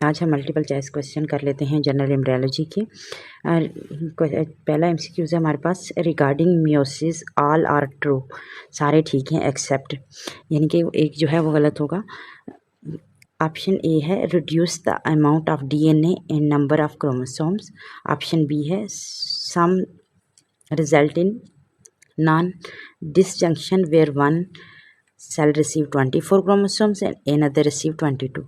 आज हम multiple choice question कर लेते हैं जनरल एम्ब्रियोलॉजी के। पहला एमसीक्यूज है हमारे पास, regarding meiosis all are true, सारे ठीक हैं एक्सेप्ट, यानी कि एक जो है वो गलत होगा। ऑप्शन ए है reduce the amount of DNA in number of chromosomes. Option B है some result in non disjunction where one cell receive 24 chromosomes and another receive 22.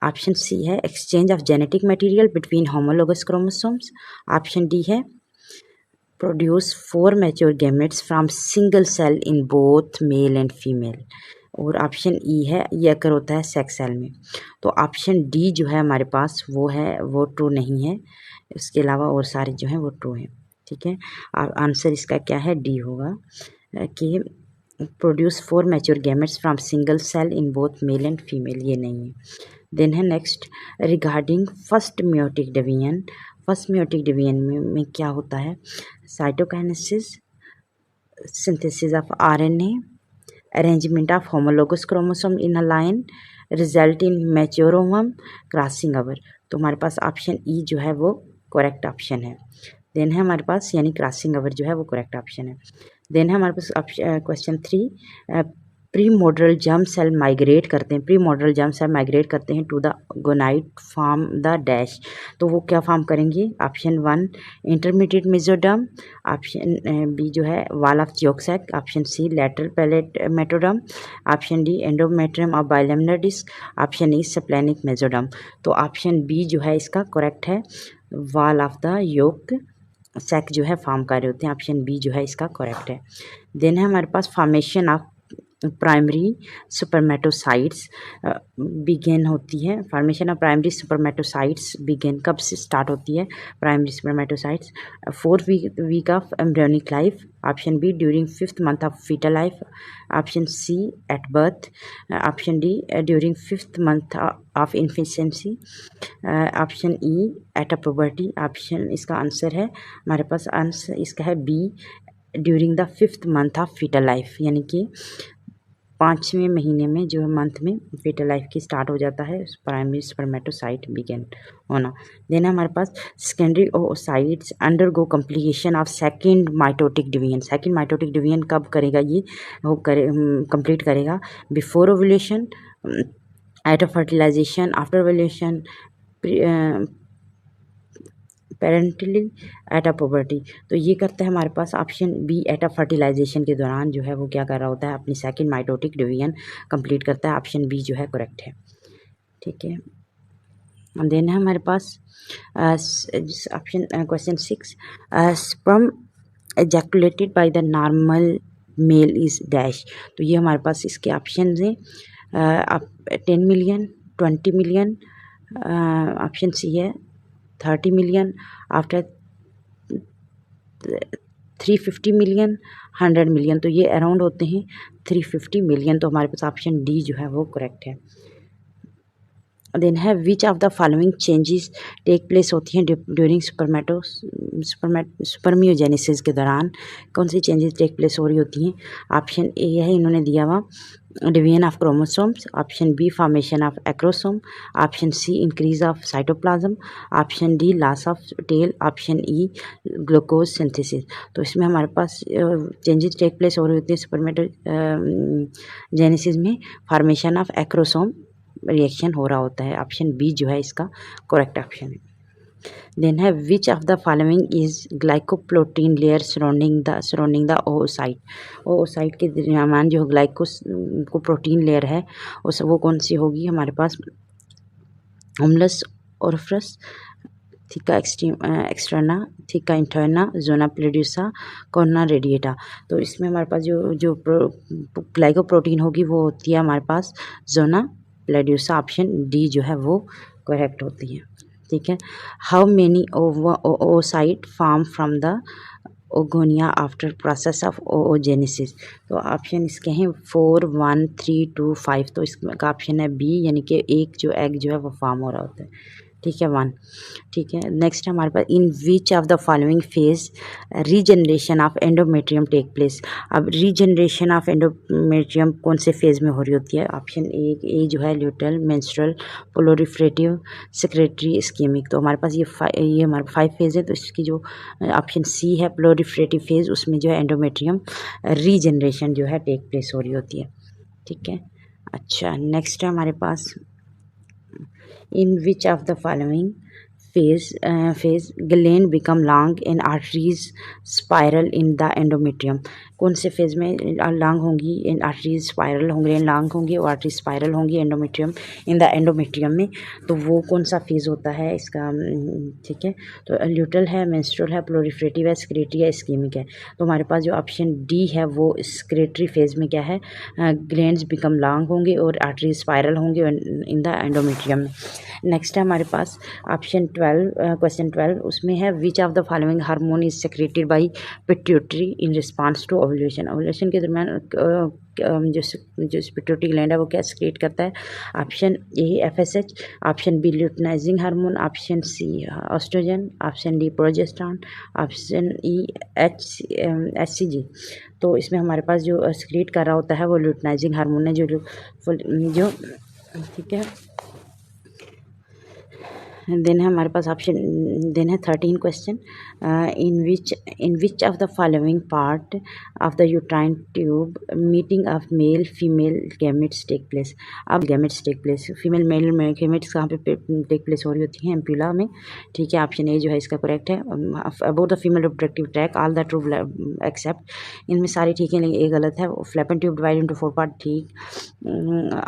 Option C है exchange of genetic material between homologous chromosomes. Option D है produce 4 mature gametes from single cell in both male and female. और option E है ये अगर होता है sex cell में। तो ऑप्शन डी जो है हमारे पास वो ट्रू नहीं है, इसके अलावा और सारे जो हैं वो ट्रू हैं। ठीक है, आंसर इसका क्या है, डी होगा कि produce 4 mature gametes from single cell in both male and female, ये नहीं है। देन है next, regarding first meiotic division. First meiotic division में क्या होता है, cytokinesis, synthesis of RNA, arrangement of homologous chromosome in a line, result in mature ovum, crossing over. तो हमारे पास ऑप्शन ई जो है वो करेक्ट ऑप्शन है। देन है हमारे पास यानी क्रॉसिंग ओवर जो है वो करेक्ट ऑप्शन है। देन है हमारे पास question 3, primordial germ cell migrate करते हैं, primordial germ cell migrate करते हैं to the gonad form the dash. तो वो क्या फॉर्म करेंगे, option 1 intermediate mesoderm, option B जो है wall of yolk sac, option C lateral plate mesoderm, option D endometrium of bilaminar disc, option E splanchnic mesoderm. तो option B जो है इसका करेक्ट है, wall of the yolk sac जो है form कर रहे होते हैं, ऑप्शन बी जो है इसका करेक्ट है। देन है हमारे पास formation of primary spermatocytes begin होती है, formation of primary spermatocytes begin कब से स्टार्ट होती है, primary spermatocytes 4th week of embryonic life, option B during 5th month of foetal life, option C at birth, option D during 5th month of infancy, option E at a puberty. Option इसका answer है हमारे पास, answer इसका है B during the 5th month of foetal life, यानी कि 5वें महीने में जो मंथ में फीटल लाइफ की स्टार्ट हो जाता है प्राइमरी स्पर्मेटोसाइट बिगेन होना। देन हमारे पास secondary oocytes undergo completion of second mitotic division. Second mitotic division कब करेगा, ये वो कंप्लीट करेगा before ovulation, at fertilization, after ovulation, prenatally, at a puberty. तो ये करता है हमारे पास option B at a fertilization के दौरान जो है वो क्या कर रहा होता है, अपनी सेकंड माइटोटिक डिवीजन कंप्लीट करता है, ऑप्शन बी जो है करेक्ट है। ठीक है, देन है हमारे पास option question 6, sperm ejaculated by the normal male is dash. तो ये हमारे पास इसके ऑप्शन हैं 10 मिलियन, 20 मिलियन, ऑप्शन सी है 30 मिलियन, आफ्टर 350 मिलियन, 100 मिलियन। तो ये अराउंड होते हैं 350 मिलियन। तो हमारे पास ऑप्शन डी जो है वो करेक्ट है। देन है which of the following changes take place होती हैं ड्यूरिंग सुपरमियोजेनेसिस के दौरान, कौन सी चेंजेस टेक प्लेस हो रही होती हैं। ऑप्शन ए है इन्होंने दिया हुआ division of chromosomes, option B formation of acrosome, option C increase of cytoplasm, option D loss of tail, option E glucose synthesis. तो इसमें हमारे पास चेंजेस टेक प्लेस हो रही होती है सुपरमेटोजेनेसिस में, फॉर्मेशन ऑफ एक्रोसोम रिएक्शन हो रहा होता है, ऑप्शन बी जो है इसका करेक्ट ऑप्शन है। देन है which of the following is glycoprotein layer surrounding the oocyte. Oocyte के दरमियान जो ग्लाइकोप्रोटीन लेयर है उस वो कौन सी होगी हमारे पास, हुमलस ओरिफिस, थिका एक्सटर्ना, थिका इंटरना, जोना प्लेड्यूसा, कॉर्ना रेडिएटा। तो इसमें हमारे पास जो ग्लाइकोप्रोटीन होगी वो होती है हमारे पास जोना प्लेड्यूसा, ऑप्शन डी जो है वो करेक्ट होती है। ठीक है, how many oocyte form from the oogonia after process of oogenesis. तो ऑप्शन इसके हैं 4, 1, 3, 2, 5। तो इसका ऑप्शन है बी, यानी कि एक जो एग जो है वो फॉर्म हो रहा होता है। ठीक है 1। ठीक है, नेक्स्ट है हमारे पास in which of the following phase regeneration of endometrium take place. अब रीजनरेशन ऑफ एंडोमेट्रियम कौन से फेज में हो रही होती है? ऑप्शन ए जो है ल्यूटरल, मेंस्ट्रुअल, प्रोलिफरेटिव, सेक्रेटरी, इस्केमिक। तो हमारे पास ये हमारे 5 फेज है, तो इसकी जो ऑप्शन सी है प्रोलिफरेटिव फेज, उसमें जो है एंडोमेट्रियम रीजनरेशन जो है टेक प्लेस हो रही होती है। ठीक है, अच्छा नेक्स्ट है हमारे पास in which of the following phase gland become long and arteries spiral in the endometrium। कौन से फेज में लॉन्ग होंगी, इन आर्टरीज स्पायरल होंगे, लॉन्ग होंगी और आर्टरी स्पायरल होंगी एंडोमेट्रियम इन द एंडोमेट्रियम में। तो वो कौन सा फेज होता है इसका? ठीक है, तो ल्यूटरल है, मेंस्ट्रुअल है, प्रोलिफरेटिव है, सेक्रेटरी है, इस्केमिक है। तो हमारे पास जो ऑप्शन डी है वो सेक्रेटरी फेज में क्या है, ग्लैंड्स बिकम लॉन्ग होंगे और आर्टरी स्पायरल होंगे इन द एंडोमेट्रियम में। नेक्स्ट है हमारे पास ऑप्शन 12, क्वेश्चन 12, उसमें है which of the following hormone is secreted by pituitary in response to ovulation. Ovulation के दरमियान जो पिट्यूटरी ग्लैंड है वो क्या सेक्रेट करता है? Option A FSH, option B luteinizing hormone, option C estrogen, option D progesterone, option E HCG। तो इसमें हमारे पास जो सेक्रेट कर रहा होता है वो ल्यूटिनाइजिंग हार्मोन है, जो ठीक है। देन है हमारे पास ऑप्शन, देन है 13 question, in which of the following part of the uterine tube meeting of male female gametes take place. अब gametes take place, female male gametes कहाँ पे टेक प्लेस हो रही होती हैं? एम्प्यूला में। ठीक है, ऑप्शन ए जो है इसका करेक्ट है। About the female reproductive tract all the true except, इनमें सारी ठीक है लेकिन ए गलत है। Fallopian tube divide into 4 part, ठीक।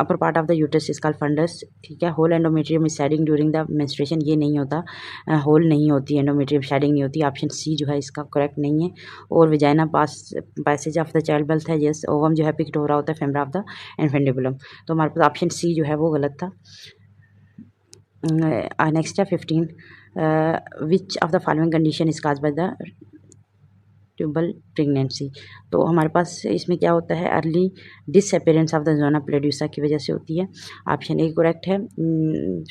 Upper part of the uterus is called fundus, ठीक है। Whole endometrium is shedding during the menstruation, ये नहीं होता, होल नहीं होती, एंडोमेट्रियम शेडिंग नहीं होती। ऑप्शन सी जो है इसका करेक्ट नहीं है। और vagina passage of the child birth है, यस। ओवम जो है पिक्ड हो रहा होता है फेमरा ऑफ द इन्फेंडिबुलम। तो हमारे पास ऑप्शन सी जो है वो गलत था। नेक्स्ट है 15, which of the following condition is cause by the tubal pregnancy. तो हमारे पास इसमें क्या होता है, early disappearance of the zona pellucida की वजह से होती है। ऑप्शन ए करेक्ट है।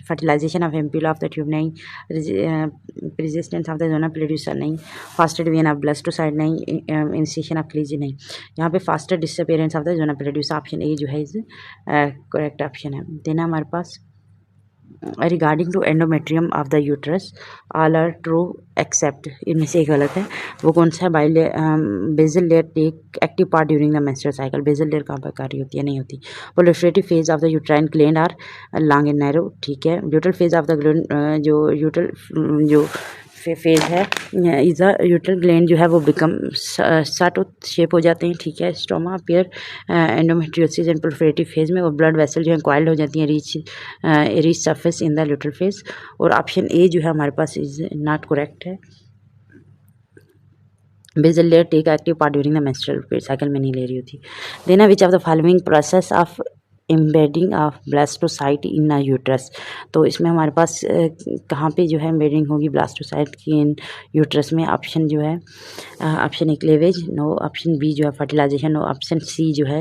Fertilization of ampulla of the tube नहीं, resistance of the zona pellucida नहीं, फास्टेड वेन ऑफ ब्लास्टोसाइड नहीं, इंसिशन ऑफ क्लीजी नहीं। यहाँ पे faster disappearance of the zona pellucida, option A जो है इज करेक्ट ऑप्शन है। देना हमारे पास regarding to endometrium of the uterus all are true except, इनमें से एक गलत है। वो कौन सा है? Basal layer take active part during the menstrual cycle. Basal layer कहाँ पर कार्य होती है? नहीं होती। Proliferative phase of the uterine gland are long and narrow, ठीक है। यूट्रल फेज ऑफ द ग्लैंड जो यूट्रल जो फेज है इज यूट्रल ग्लैंड जो है वो बिकम सट शेप हो जाते हैं, ठीक है। Stoma appear endometriosis and proliferative phase में, और ब्लड वेसल जो है कॉइल्ड हो जाती हैं reach surface in the luteal phase. और ऑप्शन ए जो है हमारे पास इज नॉट करेक्ट है। Basal layer take active part during the menstrual cycle में नहीं ले रही होती। देना which of the following process of embedding of blastocyst in a uterus. तो इसमें हमारे पास कहाँ पे जो है एम्बेडिंग होगी ब्लास्टोसाइट की इन यूट्रस में? ऑप्शन जो है option A cleavage no, option B जो है फर्टिलाइजेशन नो, ऑप्शन सी जो है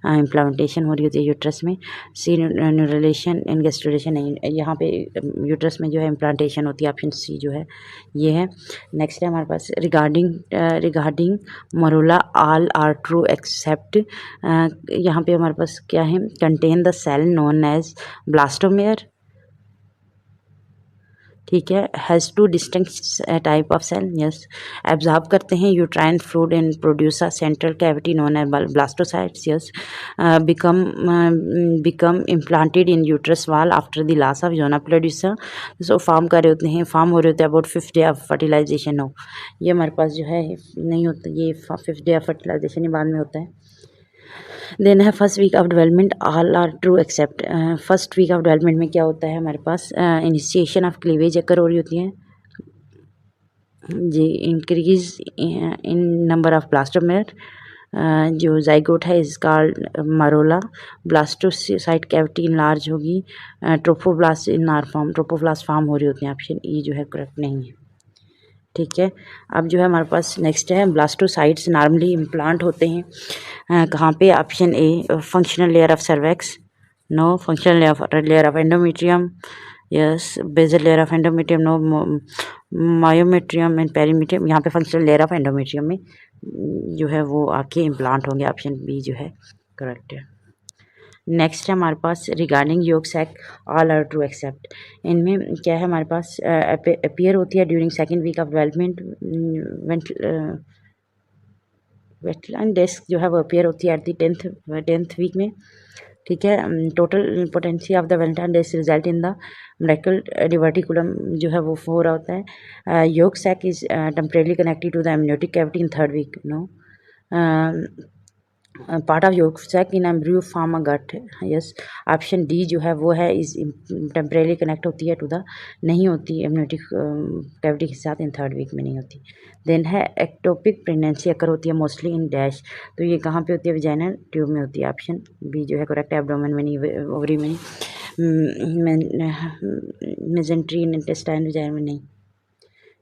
इम्प्लांटेशन हो रही होती है यूट्रस में, सी न्यूरलेशन एंड गैस्ट्रेशन नहीं, यहाँ पे यूट्रस में जो है इम्प्लांटेशन होती है, ऑप्शन सी जो है ये है। नेक्स्ट है हमारे पास regarding morula all are true except, यहाँ पे हमारे पास क्या है? Contain the cell known as blastomere, ठीक है। Has two distinct type of cell, yes. Absorb करते हैं uterine fluid and produce a central cavity known as blastocysts, yes. Become implanted in uterus wall after the loss of zona pellucida, so form हो रहे होते हैं about 5th day of fertilisation हो। ये हमारे पास जो है नहीं होता, ये 5th डे ऑफ फर्टिलाइजेशन ही बाद में होता है। देन है first week of development all are true except. First week of development में क्या होता है हमारे पास? इनिशिएशन ऑफ क्लीवेज अकर हो रही होती है जी। Increase in number of blastomere, जो जाइगोट है is called morula. Blastocyst cavity enlarge होगी, trophoblast in are form, trophoblast form हो रही होती हैं, ऑप्शन ई जो है करेक्ट नहीं है, ठीक है। अब जो है हमारे पास नेक्स्ट है ब्लास्टोसाइट्स नॉर्मली इम्प्लांट होते हैं कहाँ पे? Option A functional layer of cervix no, functional layer of endometrium yes basal layer of endometrium no, myometrium and perimetrium, यहाँ पे फंक्शनल लेयर ऑफ एंडोमेट्रियम में जो है वो आके इम्प्लांट होंगे। ऑप्शन बी जो है करेक्ट है। नेक्स्ट है हमारे पास regarding yolk sac all are true except. इनमें क्या है हमारे पास अपीयर होती है during second week of development, wetland disc जो है वो अपीयर होती है एट द टेंथ वीक में। ठीक है, टोटल पोटेंसी ऑफ द वेलेंटाइन disc result in the medical diverticulum जो है वो 4 होता है। Yolk sac is temporarily connected to the amniotic cavity in third week no. Part of yolk sac in embryo form a gut. Yes, option D जो है वो है इस टेम्परेली कनेक्ट होती है टू द, नहीं होती एमनियोटिक कैविटी के साथ, इन थर्ड वीक में नहीं होती। देन है एक्टोपिक प्रेगनेंसी अकर होती है मोस्टली इन डैश, तो ये कहाँ पे होती है, वजाइनल ट्यूब में होती है। ऑप्शन बी जो है करेक्ट है, एब्डोमेन में नहीं, ओवरी में नहीं, मेजेंट्री इंटेस्टाइन वजाइना में नहीं।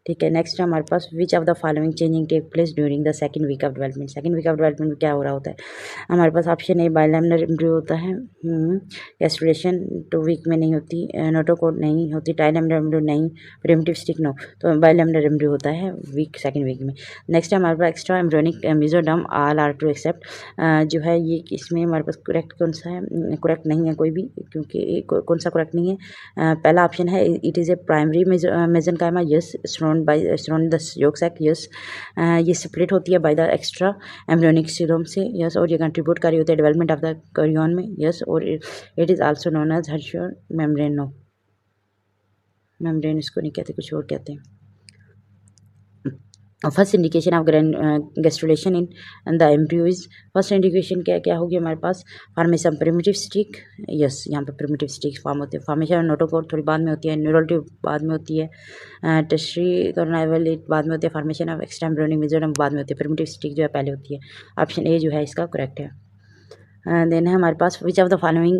ठीक है, नेक्स्ट हमारे पास which of the following changing take place during the second week of development. Second week of development में क्या हो रहा होता है हमारे पास, ऑप्शन ए बाइलैमिनर एम्ब्रियो होता है, गैस्ट्रुलेशन 2 वीक में नहीं होती, नोटोकोड नहीं होती, टाइलैमिनर एम्ब्रियो नहीं, प्रिमिटिव स्टिक नो, तो बाइलैमिनर एम्ब्रियो होता है सेकंड वीक में। नेक्स्ट है हमारे पास extra embryonic mesoderm all are true except, जो है ये इसमें हमारे पास करेक्ट कौन सा है, करेक्ट नहीं है कोई भी, क्योंकि कौन सा करेक्ट नहीं है। पहला ऑप्शन है it is a primary mesenchyme, yes, surround the yolk sac, yes, ये स्प्लिट होती है by the extra embryonic serum से, यस, और ये कंट्रीब्यूट कर रही होती है डेवलपमेंट ऑफ द करियन में, यस, और it is also known as Heuser membrane no, membrane इसको नहीं कहते, कुछ और कहते हैं। First indication of gastrulation in the embryo is, first indication क्या क्या होगी हमारे पास, फॉर्मेशन प्रिमिटिव स्टिक, यस, यहाँ पे प्रिमिटिव स्टिक फॉर्म होते हैं। फॉर्मेशन नोटोकोड थोड़ी बाद में होती है, न्यूरल ट्यूब बाद में होती है, टेस्ट्री कर्नाइवल बाद में होती है, formation of extra embryonic mesoderm बाद में होती है, प्रिमिटिव स्टिक जो है पहले होती है। ऑप्शन ए जो है इसका करेक्ट है। देन है हमारे पास which of the following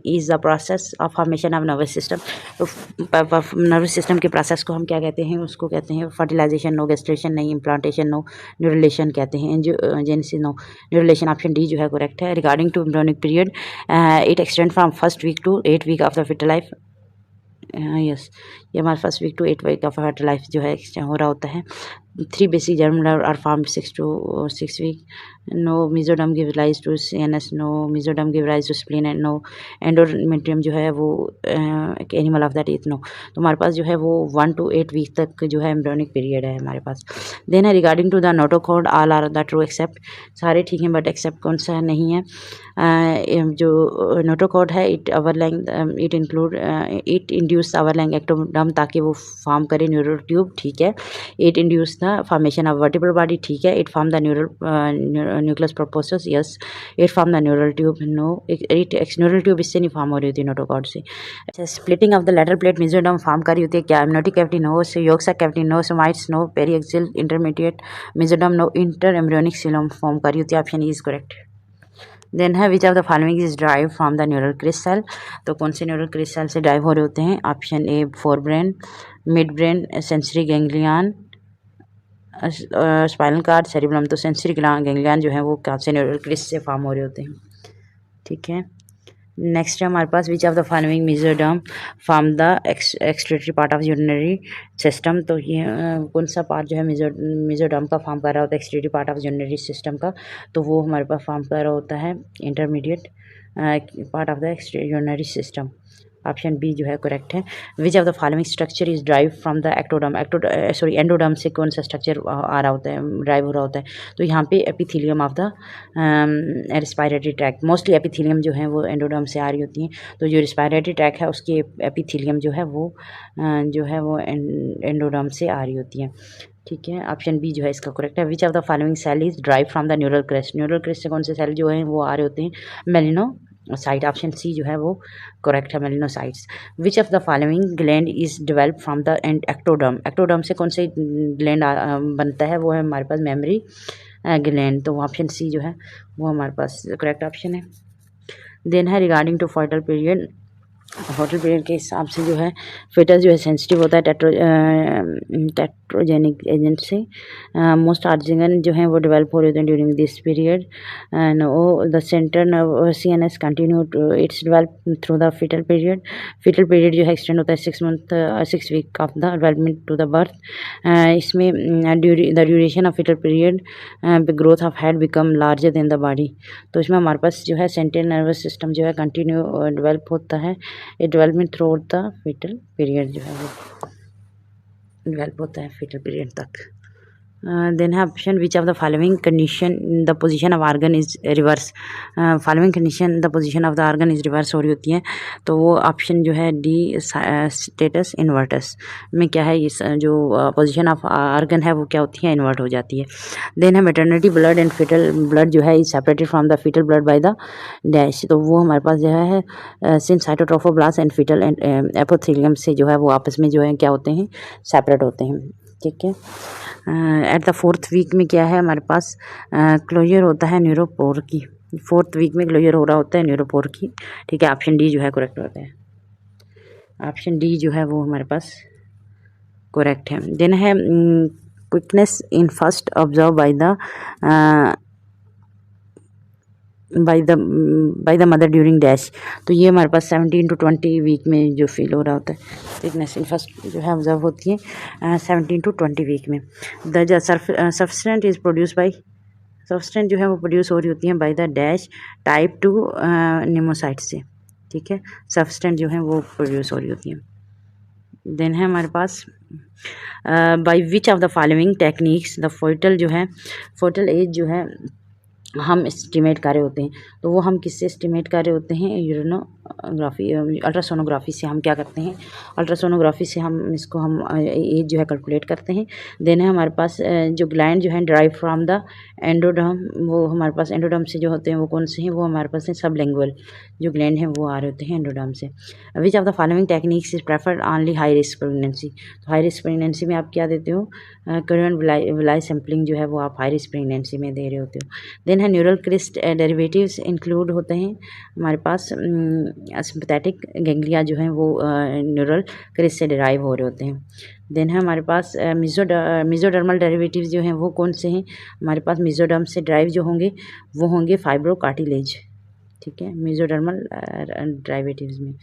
is the process of formation of nervous system. तो नर्वस सिस्टम के प्रोसेस को हम क्या कहते हैं, उसको कहते हैं फर्टिलाइजेशन नो, गेस्ट्रेशन नहीं, इम्प्लांटेशन नो, न्यूरलेशन कहते हैं, angiogenesis no, neurulation option D जो है करेक्ट है। Regarding to embryonic period it extend from first week to 8 week of the foetal life, yes, ये हमारे first week to 8 week of fitter life जो है हो रहा होता है। 3 basic germ are formed 6 to 6 week. No mesoderm give rise to CNS. No mesoderm give rise to spleen and no endometrium जो है वो एक enamel of the teeth no. तो हमारे पास जो है वो 1 to 8 वीक तक जो है एम्ब्रियोनिक पीरियड है हमारे पास। देन है regarding to the notochord all are the true except, सारे ठीक हैं बट एक्सेप्ट कौन सा नहीं है। जो नोटोकोड है it overlying it include it induce overlying ectoderm ताकि वो फॉर्म करे न्यूरल ट्यूब, ठीक है। It induce the formation of vertebral body, ठीक है। It form the nucleus pulposus, yes. It form the neural tube, no. It neural tube इससे नहीं form हो रही होती नोटोकॉर्ड से। अच्छा, splitting of the lateral plate mesoderm form कर रही होती है क्या, amniotic cavity no, yolk sac cavity no, somites no, paraxial intermediate mesoderm no, inter embryonic coelom form कर रही होती है। Option E is correct. Then है which of the following is derive from the neural crest cell, तो कौन से neural crest cell से derive हो रहे होते हैं। Option A forebrain, midbrain, sensory ganglion, spinal cord, cerebrum. तो सेंसरी गैंग्लियन जो है वो कौन से न्यूरल क्रिस से फॉर्म हो रहे होते हैं, ठीक है। नेक्स्ट है हमारे पास which of the following mesoderm form the excretory part of urinary system, तो ये कौन सा पार्ट जो है मेसोडर्म का फॉर्म कर रहा होता है excretory part of urinary system का, तो वो हमारे पास फॉर्म कर रहा होता है intermediate part of the urinary system. Option B जो है करेक्ट है। Which of the following structure is derive from the endoderm से कौन सा स्ट्रक्चर आ रहा होता है, ड्राइव हो रहा होता है, तो यहाँ पे epithelium of the respiratory tract, mostly epithelium जो है वो एंडोडर्म से आ रही होती हैं, तो जो रेस्पिरेटरी ट्रैक है उसकी एपिथेलियम जो है वो एंडोडर्म से आ रही होती है, ठीक है। ऑप्शन बी जो है इसका करेक्ट है। Which of the following cell is derive from the neural crest से कौन से सेल जो है वो आ रहे होते हैं, मेलिनोसाइट। ऑप्शन सी जो है वो करेक्ट है, melanocytes. Which of the following gland is develop from the ectoderm से कौन से ग्लैंड बनता है, वो है हमारे पास मेमरी ग्लैंड, तो ऑप्शन सी जो है वो हमारे पास करेक्ट ऑप्शन है। देन है रिगार्डिंग टू फर्टाइल पीरियड होटल पीरियड के हिसाब से जो है फिटस जो है सेंसिटिव होता है टेट्रोजेनिक एजेंट से। मोस्ट आर्जिगन जो है वो डेवलप हो रहे हैं ड्यूरिंग दिस पीरियड एंड वो the centre nerve CNS continue to its develop through the fetal period जो है एक्सटेंड होता है 6 week of the development to the birth. इसमें the duration of fetal period growth of head become larger than the body. तो इसमें हमारे पास जो है सेंट्रल नर्वस सिस्टम जो है कंटिन्यू डेवलप होता है। ये development throughout the fetal period जो है वो डेवलप होता है फीटल पीरियड तक। देन है option which of the following condition the position of organ is reverse. Following condition the position of the organ is reverse हो रही होती है। तो वो ऑप्शन जो है डी स्टेटस इन्वर्टस में क्या है, इस जो पोजीशन ऑफ आर्गन है वो क्या होती है, इन्वर्ट हो जाती है। देन है maternity blood and fetal blood जो है is separated from the fetal blood by the dash. तो वो हमारे पास जो है since cytotrophoblast and fetal and epithelium से जो है वो आपस में जो है क्या होते हैं, सेपरेट होते हैं। ठीक है। एट द 4th वीक में क्या है हमारे पास क्लोजर होता है न्यूरोपोर की। 4th वीक में क्लोजर हो रहा होता है न्यूरोपोर की। ठीक है, ऑप्शन डी जो है करेक्ट होता है। ऑप्शन डी जो है वो हमारे पास करेक्ट है। देन है quickness in first observe by the mother during dash. तो ये हमारे पास 17 to 20 वीक में जो फील हो रहा होता है, थिकनेस इन फर्स्ट जो है ऑब्जर्व होती है 17 to 20 वीक में। द सब्सटेंट इज प्रोड्यूस बाय, सब्सटेंट जो है वो प्रोड्यूस हो रही होती है बाय द डैश टाइप 2 निमोसाइट से। ठीक है, सब्सटेंट जो है वो प्रोड्यूस हो रही होती है। देन है हमारे पास by which of the following techniques the fetal जो है, फोर्टल एज जो है हम एस्टिमेट कर रहे होते हैं। तो वो हम किससे एस्टिमेट कर रहे होते हैं, यूरिनोग्राफी अल्ट्रासोनोग्राफी से हम क्या करते हैं, अल्ट्रासोनोग्राफी से हम इसको हम एज जो है कैलकुलेट करते हैं। देन है हमारे पास जो ग्लैंड जो है ड्राइव फ्रॉम द एंडोडर्म, वो हमारे पास एंडोडर्म से जो होते हैं वो कौन से हैं, वो हमारे पास हैं सबलिंगुअल जो ग्लैंड हैं वो आ रहे होते हैं एंडोडर्म से। विच of the following techniques is preferred only high risk pregnancy. तो हाई रिस्क प्रेगनेंसी में आप क्या देते हो, करेंट विलाई सैम्पलिंग जो है वो आप हाई रिस्क प्रेगनेंसी में दे रहे होते हो। देन है न्यूरल क्रिस्ट डेरिवेटिव्स इंक्लूड होते हैं हमारे पास सिंपैथेटिक गैंग्लिया जो हैं वो न्यूरल क्रिस्ट से डिराइव हो रहे होते हैं। देन है हमारे पास मिजोडर्मल डेरिवेटिव्स जो हैं वो कौन से हैं, हमारे पास मिजोडर्म से ड्राइव जो होंगे वो होंगे फाइब्रोकार्टिलेज। ठीक है, मिजोडर्मल डेरिवेटिव्स में।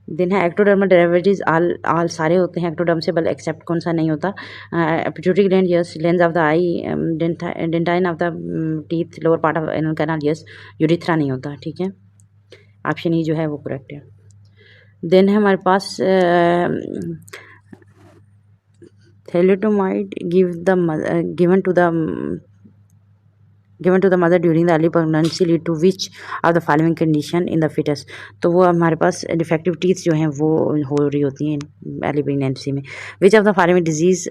देन है एक्टोडर्मल डेरिवेटिव्स आल सारे होते हैं एक्टोडर्म से, बल एक्सेप्ट कौन सा नहीं होता, pituitary gland yes, lens of the I, dentine of the teeth, lower part of anal canal yes, urethra नहीं होता। ठीक है, ऑप्शन ई जो है वो करेक्ट है। देन है हमारे पास थैलेटोमाइड given to the mother during the early pregnancy lead to which of the following condition in the fetus। तो वो हमारे पास डिफेक्टिव टीथ जो हैं वो हो रही होती हैं अर्ली प्रेगनेंसी में। Which of the following disease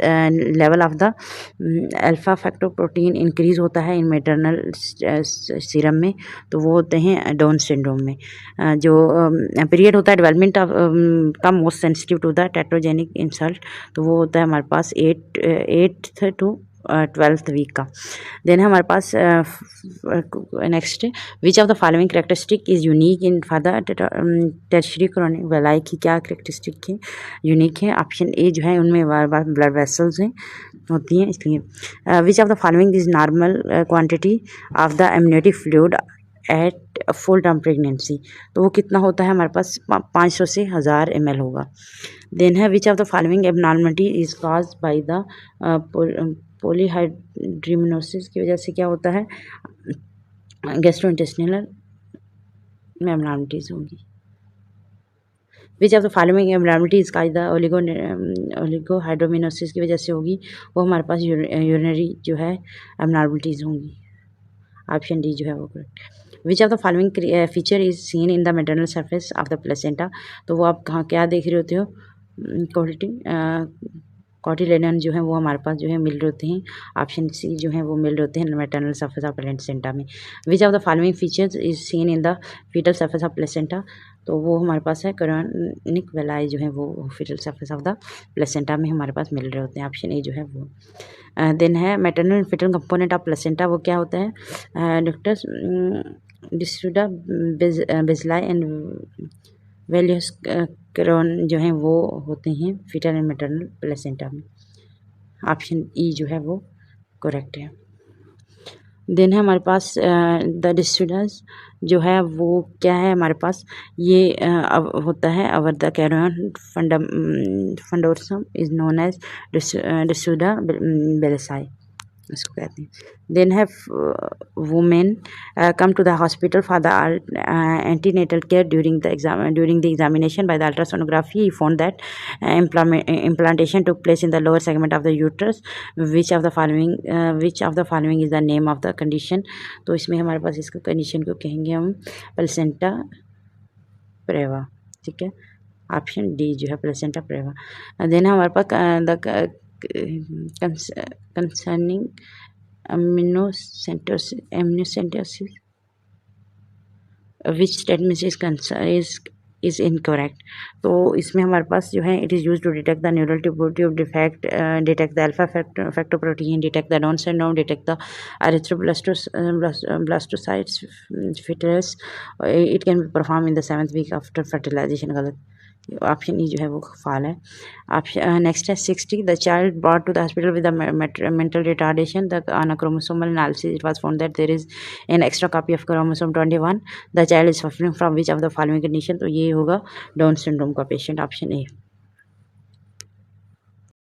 level of the alpha fetoprotein increase होता है इन मैटरनल सीरम में, तो वो होते हैं डाउन सिंड्रोम में। जो पीरियड होता है डेवलपमेंट ऑफ का most sensitive to the teratogenic insult, तो वो होता है हमारे पास 8th to 12th वीक का। देन हमारे पास next which of the following characteristic is unique in for the tertiary chronic villi की क्या करेक्टरिस्टिक है, यूनिक है। ऑप्शन ए जो है उनमें बार बार ब्लड वेसल्स हैं होती हैं इसलिए। विच of the following is normal quantity of the amniotic fluid at full term pregnancy, तो वो कितना होता है हमारे पास 500 से 1000 ml होगा। देन है which of the following abnormality is caused by the polyhydramnios की वजह से क्या होता है, गैस्ट्रोइंटेस्टिनल में एबनॉर्मलिटीज होंगी। Which of the following abnormalities caused the oligohydramnios की वजह से होगी, वो हमारे पास यूरिनरी जो है एबनॉर्मलिटीज होंगी। ऑप्शन डी जो है वो correct. Which of the following feature is seen in the maternal surface of the placenta, तो वो आप कहाँ क्या देख रहे होते हो, कॉटिलेडन जो है वो हमारे पास जो है मिल रहे होते हैं। ऑप्शन सी जो है वो मिल रहे होते हैं मेटरनल सरफेस ऑफ प्लेसेंटा में। Which of the following features is seen in the fetal surface of placenta, तो वो हमारे पास है क्रोनिक वेलाई जो है वो fetal surface of the placenta में हमारे पास मिल रहे होते हैं। ऑप्शन ए जो है वो। देन है maternal and fetal component of placenta, वो क्या होता है? डॉक्टर डिस्ट्रूडा बेजलाई एंड वेलियस क्रोन जो हैं वो होते हैं फीटल एंड मैटरनल प्लेसेंटा में। ऑप्शन ई जो है वो करेक्ट है। देन है हमारे पास द डिस्ट्रूडस जो है वो क्या है हमारे पास? ये होता है our the chorion frondosum is known as decidua basalis, इसको कहते हैं। देन है women come to the hospital for the antenatal care during the examination by the ultrasonography he found that implantation took place in the lower segment of the uterus. which of the following is the name of the condition? तो इसमें हमारे पास इसका condition को कहेंगे हम placenta प्रेवा, ठीक है। Option D जो है प्लेसेंटा प्रेवा। देन हमारे पास the concerning amniocentesis, which statement is incorrect? तो इसमें हमारे पास जो है it is use to detect the neural tube defect, detect the alpha fetoprotein, detect the Down syndrome, detect the erythroblastocytes fetus. It can be perform in the 7th week after fertilisation. गलत, option E जो है वो false है। Option next है 60 the child brought to the hospital with mental retardation the on a chromosomal analysis it was found that there is an extra copy of chromosome 21 the child is suffering from which of the following condition? तो ये होगा down syndrome का patient, option A.